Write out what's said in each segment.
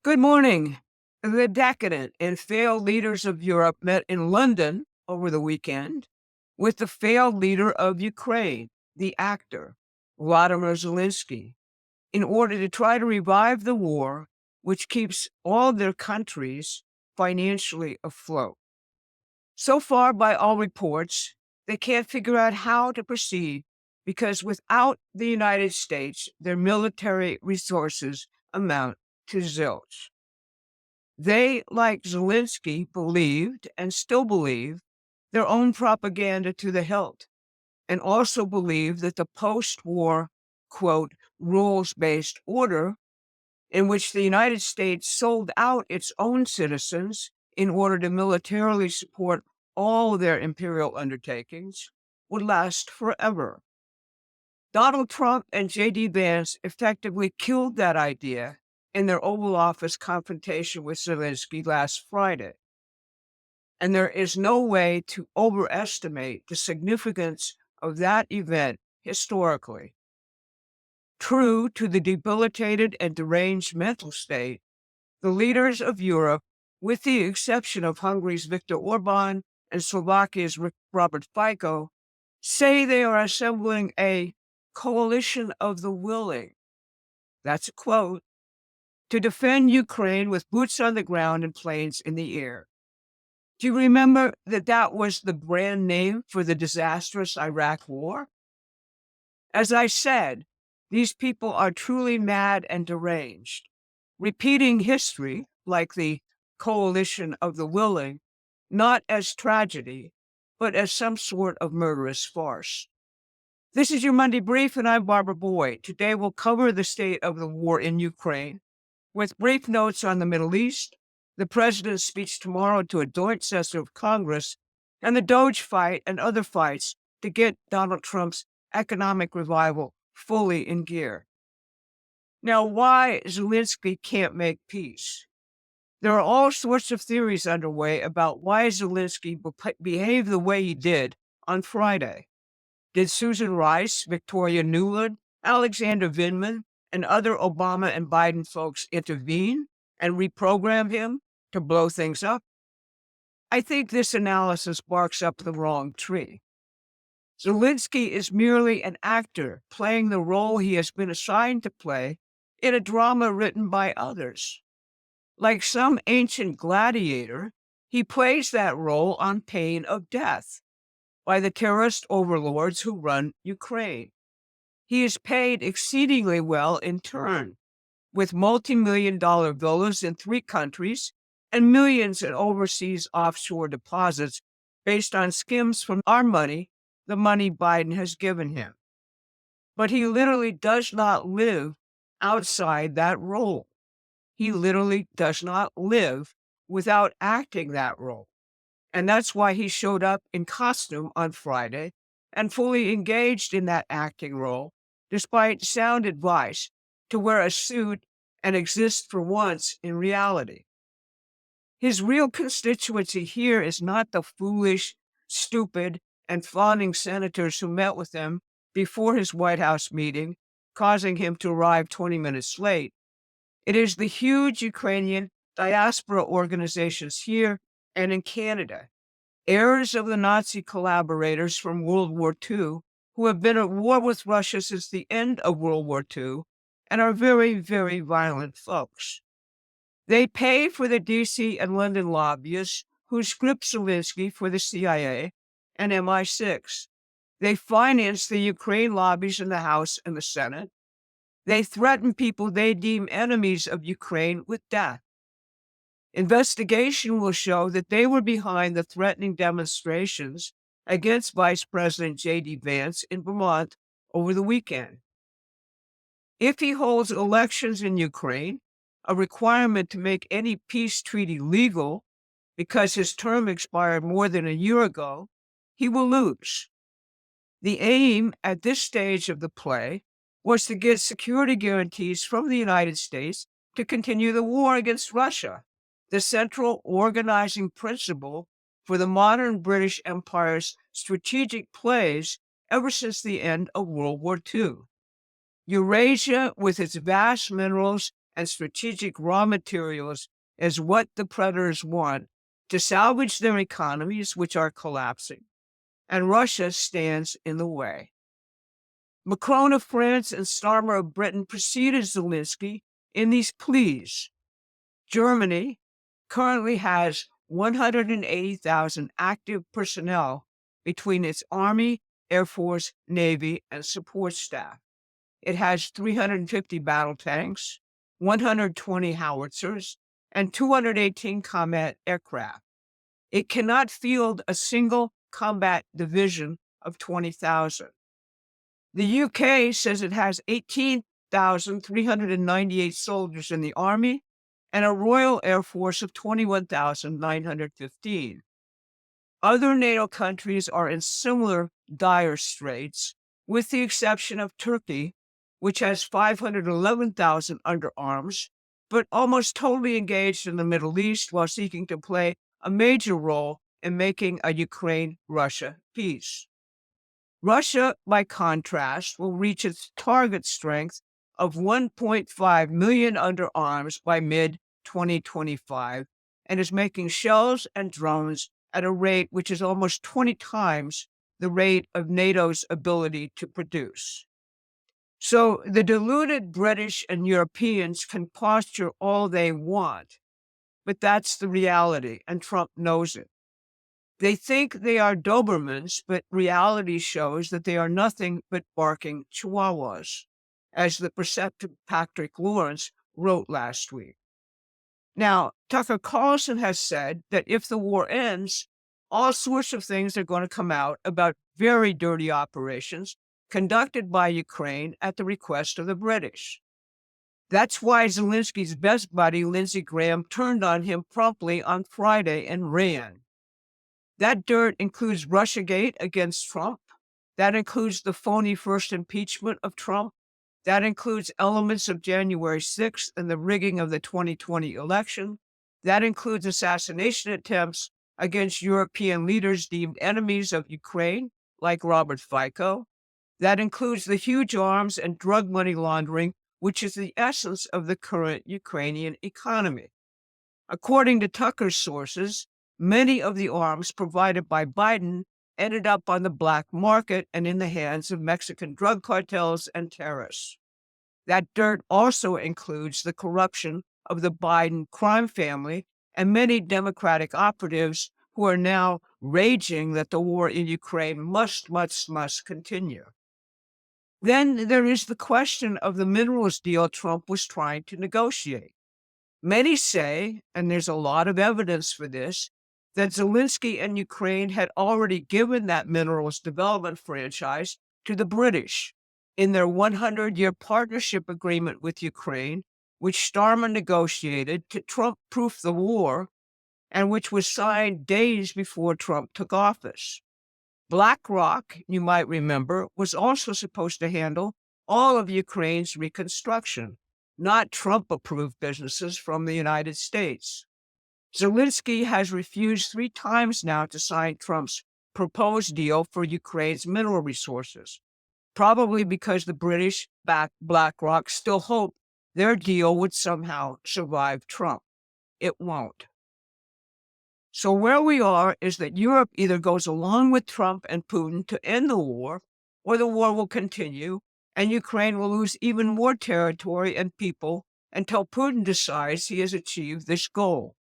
Good morning. The decadent and failed leaders of Europe met in London over the weekend with the failed leader of Ukraine, the actor, Vladimir Zelensky, in order to try to revive the war, which keeps all their countries financially afloat. So far, by all reports, they can't figure out how to proceed because without the United States, their military resources amount to zilch. They, like Zelensky, believed and still believe their own propaganda to the hilt, and also believe that the post war, quote, rules based order, in which the United States sold out its own citizens in order to militarily support all their imperial undertakings, would last forever. Donald Trump and J.D. Vance effectively killed that idea in their Oval Office confrontation with Zelensky last Friday. And there is no way to overestimate the significance of that event historically. True to the debilitated and deranged mental state, the leaders of Europe, with the exception of Hungary's Viktor Orban and Slovakia's Robert Fico, say they are assembling a coalition of the willing. That's a quote, to defend Ukraine with boots on the ground and planes in the air. Do you remember that that was the brand name for the disastrous Iraq war? As I said, these people are truly mad and deranged, repeating history like the coalition of the willing, not as tragedy, but as some sort of murderous farce. This is your Monday Brief, and I'm Barbara Boyd. Today we'll cover the state of the war in Ukraine, with brief notes on the Middle East, the president's speech tomorrow to a joint session of Congress, and the Doge fight and other fights to get Donald Trump's economic revival fully in gear. Now, why Zelensky can't make peace? There are all sorts of theories underway about why Zelensky behaved the way he did on Friday. Did Susan Rice, Victoria Nuland, Alexander Vindman, and other Obama and Biden folks intervene and reprogram him to blow things up? I think this analysis barks up the wrong tree. Zelensky is merely an actor playing the role he has been assigned to play in a drama written by others. Like some ancient gladiator, he plays that role on pain of death by the terrorist overlords who run Ukraine. He is paid exceedingly well in turn, with multi-million-dollar villas in 3 countries and millions in overseas offshore deposits based on skims from our money, the money Biden has given him. But he literally does not live outside that role. He literally does not live without acting that role. And that's why he showed up in costume on Friday and fully engaged in that acting role, despite sound advice to wear a suit and exist for once in reality. His real constituency here is not the foolish, stupid, and fawning senators who met with him before his White House meeting, causing him to arrive 20 minutes late. It is the huge Ukrainian diaspora organizations here and in Canada, heirs of the Nazi collaborators from World War II, who have been at war with Russia since the end of World War II and are very, very violent folks. They pay for the DC and London lobbyists who script Zelensky for the CIA and MI6. They finance the Ukraine lobbies in the House and the Senate. They threaten people they deem enemies of Ukraine with death. Investigation will show that they were behind the threatening demonstrations against Vice President J.D. Vance in Vermont over the weekend. If he holds elections in Ukraine, a requirement to make any peace treaty legal because his term expired more than a year ago, he will lose. The aim at this stage of the play was to get security guarantees from the United States to continue the war against Russia, the central organizing principle for the modern British Empire's strategic plays ever since the end of World War II. Eurasia, with its vast minerals and strategic raw materials is what the predators want to salvage their economies, which are collapsing, and Russia stands in the way. Macron of France and Starmer of Britain preceded Zelenskyy in these pleas. Germany currently has 180,000 active personnel between its army, air force, navy, and support staff. It has 350 battle tanks, 120 howitzers, and 218 combat aircraft. It cannot field a single combat division of 20,000. The UK says it has 18,398 soldiers in the army and a Royal Air Force of 21,915. Other NATO countries are in similar dire straits, with the exception of Turkey, which has 511,000 under arms, but almost totally engaged in the Middle East while seeking to play a major role in making a Ukraine-Russia peace. Russia, by contrast, will reach its target strength of 1.5 million under arms by mid-2025 and is making shells and drones at a rate which is almost 20 times the rate of NATO's ability to produce. So the deluded British and Europeans can posture all they want, but that's the reality, and Trump knows it. They think they are Dobermans, but reality shows that they are nothing but barking chihuahuas, as the perceptive Patrick Lawrence wrote last week. Now, Tucker Carlson has said that if the war ends, all sorts of things are going to come out about very dirty operations conducted by Ukraine at the request of the British. That's why Zelensky's best buddy, Lindsey Graham, turned on him promptly on Friday and ran. That dirt includes Russiagate against Trump. That includes the phony first impeachment of Trump. That includes elements of January 6th and the rigging of the 2020 election. That includes assassination attempts against European leaders deemed enemies of Ukraine, like Robert Fico. That includes the huge arms and drug money laundering, which is the essence of the current Ukrainian economy. According to Tucker's sources, many of the arms provided by Biden ended up on the black market and in the hands of Mexican drug cartels and terrorists. That dirt also includes the corruption of the Biden crime family and many Democratic operatives who are now raging that the war in Ukraine must continue. Then there is the question of the minerals deal Trump was trying to negotiate. Many say, and there's a lot of evidence for this, that Zelenskyy and Ukraine had already given that minerals development franchise to the British in their 100-year partnership agreement with Ukraine, which Starmer negotiated to Trump-proof the war and which was signed days before Trump took office. BlackRock, you might remember, was also supposed to handle all of Ukraine's reconstruction, not Trump-approved businesses from the United States. Zelenskyy has refused 3 times now to sign Trump's proposed deal for Ukraine's mineral resources, probably because the British-backed BlackRock still hoped their deal would somehow survive Trump. It won't. So where we are is that Europe either goes along with Trump and Putin to end the war, or the war will continue, and Ukraine will lose even more territory and people until Putin decides he has achieved this goal.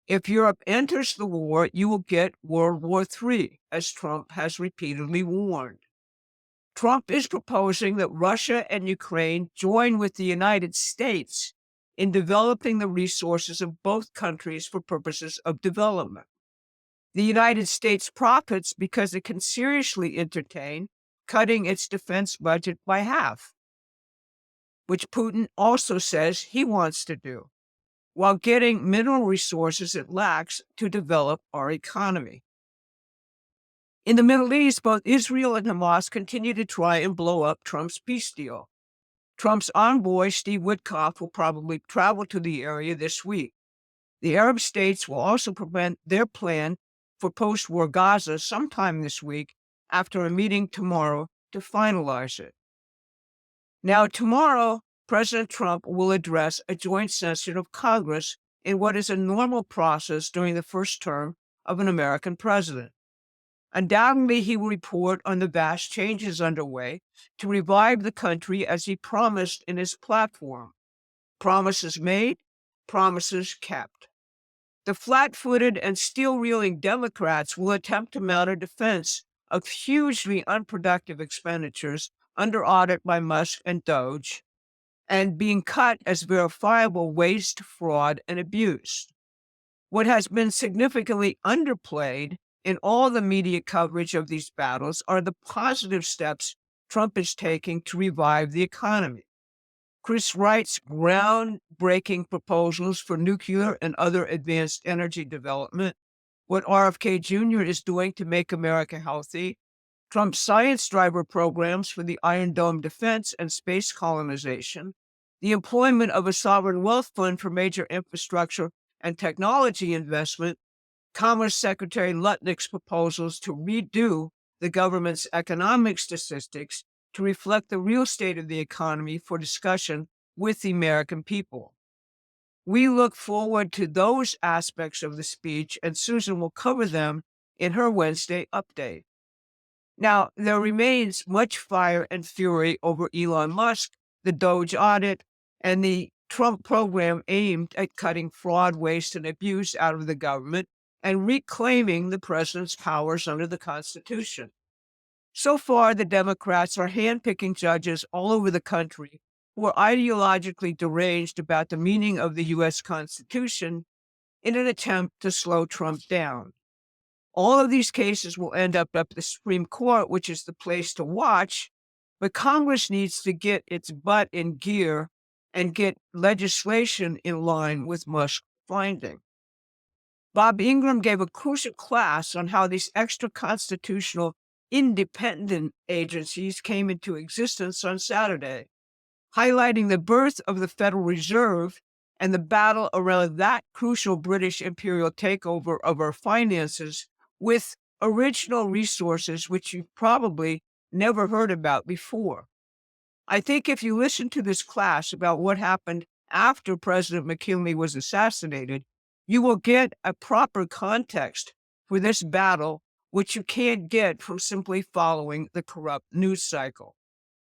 If Europe enters the war, you will get World War III, as Trump has repeatedly warned. Trump is proposing that Russia and Ukraine join with the United States in developing the resources of both countries for purposes of development. The United States profits because it can seriously entertain cutting its defense budget by half, which Putin also says he wants to do, while getting mineral resources it lacks to develop our economy. In the Middle East, both Israel and Hamas continue to try and blow up Trump's peace deal. Trump's envoy, Steve Witkoff, will probably travel to the area this week. The Arab states will also present their plan for post-war Gaza sometime this week after a meeting tomorrow to finalize it. Now, tomorrow, President Trump will address a joint session of Congress in what is a normal process during the first term of an American president. Undoubtedly, he will report on the vast changes underway to revive the country as he promised in his platform. Promises made, promises kept. The flat-footed and steel-reeling Democrats will attempt to mount a defense of hugely unproductive expenditures under audit by Musk and Doge, and being cut as verifiable waste, fraud, and abuse. What has been significantly underplayed in all the media coverage of these battles are the positive steps Trump is taking to revive the economy. Chris Wright's groundbreaking proposals for nuclear and other advanced energy development, what RFK Jr. is doing to make America healthy, Trump's science driver programs for the Iron Dome defense and space colonization, the employment of a sovereign wealth fund for major infrastructure and technology investment, Commerce Secretary Lutnick's proposals to redo the government's economic statistics to reflect the real state of the economy for discussion with the American people. We look forward to those aspects of the speech, and Susan will cover them in her Wednesday update. Now, there remains much fire and fury over Elon Musk, the Doge audit, and the Trump program aimed at cutting fraud, waste, and abuse out of the government and reclaiming the president's powers under the Constitution. So far, the Democrats are handpicking judges all over the country who are ideologically deranged about the meaning of the U.S. Constitution in an attempt to slow Trump down. All of these cases will end up at the Supreme Court, which is the place to watch, but Congress needs to get its butt in gear and get legislation in line with Musk's finding. Bob Ingram gave a crucial class on how these extra-constitutional independent agencies came into existence on Saturday, highlighting the birth of the Federal Reserve and the battle around that crucial British imperial takeover of our finances with original resources which you've probably never heard about before. I think if you listen to this class about what happened after President McKinley was assassinated, you will get a proper context for this battle, which you can't get from simply following the corrupt news cycle.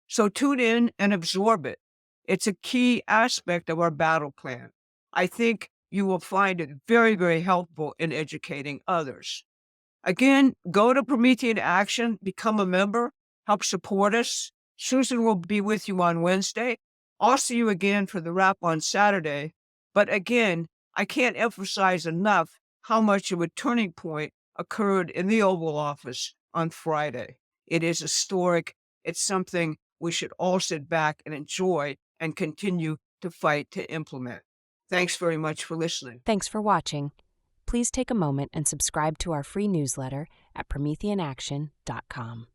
So tune in and absorb it. It's a key aspect of our battle plan. I think you will find it very, very helpful in educating others. Again, go to Promethean Action, become a member, help support us. Susan will be with you on Wednesday. I'll see you again for the wrap on Saturday. But again, I can't emphasize enough how much of a turning point occurred in the Oval Office on Friday. It is historic. It's something we should all sit back and enjoy and continue to fight to implement. Thanks very much for listening. Thanks for watching. Please take a moment and subscribe to our free newsletter at prometheanaction.com.